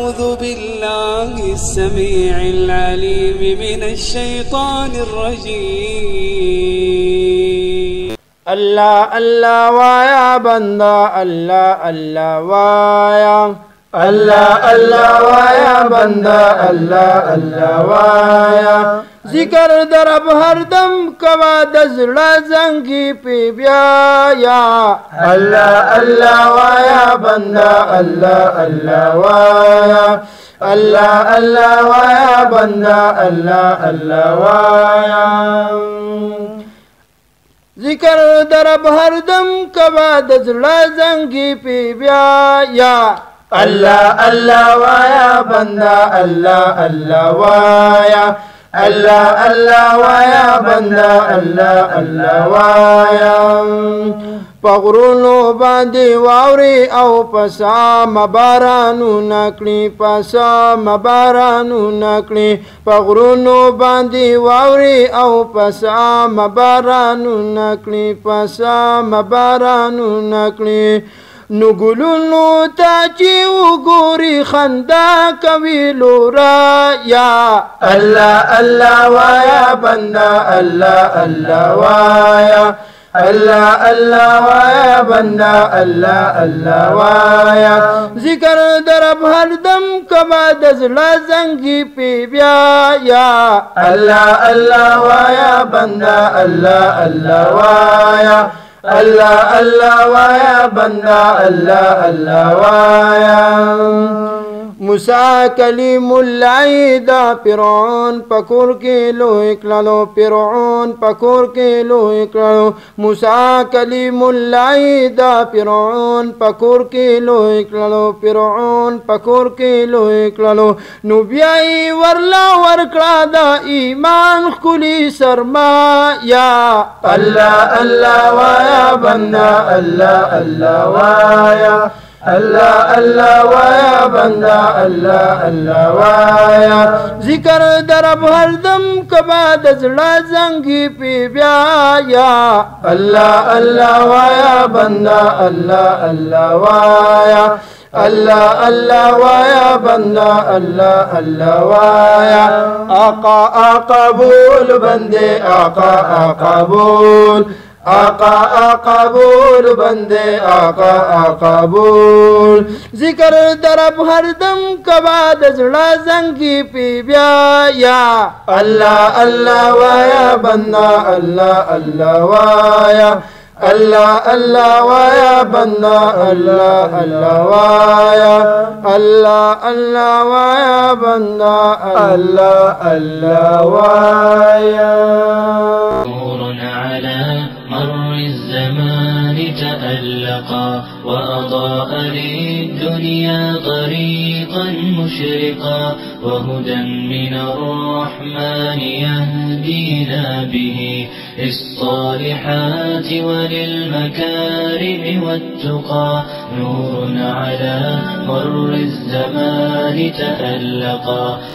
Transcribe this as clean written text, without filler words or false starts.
أعوذ بالله السميع العليم من الشيطان الرجيم. اللہ اللہ وایا بندہ اللہ اللہ وایا اللہ اللہ وایا بندہ اللہ اللہ وایا ذکر درب ہر دم کوا دزڑا زنگی پی بیایا اللہ اللہ وایا بندہ اللہ اللہ وایا اللہ اللہ وایا بندہ اللہ اللہ وایا ذکر درب ہر دم کوا دزڑا زنگی پی بیایا اللہ اللہ وایا بندہ اللہ اللہ وایا اللہ اللہ وایا بندہ اللہ اللہ وایا پغرونو باندې واوري او پسا مبارانو نکړي پسا مبارانو نکړي پغرونو باندې واوري او پسا مبارانو نکړي پسا مبارانو نکړي نو ګلونو ته چې وګوري خندا کوي لورا یا الله الله وایا بندا الله الله وایا اللہ اللہ وایا بندہ اللہ اللہ وایا ذکر درب ہر دم کبا دزڑا زنگی پی بیایا اللہ اللہ وایا بندہ اللہ اللہ وایا اللہ اللہ وایا بندہ اللہ اللہ وایا موسیٰ کلیم اللہ دا فرعون پکور کے لو اکلالو فرعون پکور کے لو اکلالو موسیٰ کلیم اللہ دا فرعون پکور کے لو اکلالو فرعون پکور کے لو اکلالو نو بیائی ورلا ورکڑا دا ایمان خلی سرمایا اللہ اللہ وایا بندہ اللہ اللہ وایا اللہ اللہ وایا بندہ اللہ اللہ وایا ذکر درب ہر دم کبا دزڑا زنگی پی بیایا اللہ اللہ وایا بندہ اللہ اللہ وایا اللہ اللہ وایا بندہ اللہ اللہ وایا آقا آقا بول بندے آقا آقا بول آقا آقا بول بندے آقا آقا بول ذکر درب ہر دم کبا دزڑا زنگی پی بیایا اللہ اللہ وایا بندہ اللہ اللہ وایا اللہ اللہ وایا بندہ اللہ اللہ وایا اللہ اللہ وایا بندہ اللہ اللہ وایا نور على مر الزمان تألقا وأضاء للدنيا طريقا مشرقا وهدى من الرحمن يهدينا به للصالحات وللمكارم والتقى نور على مر الزمان تألقا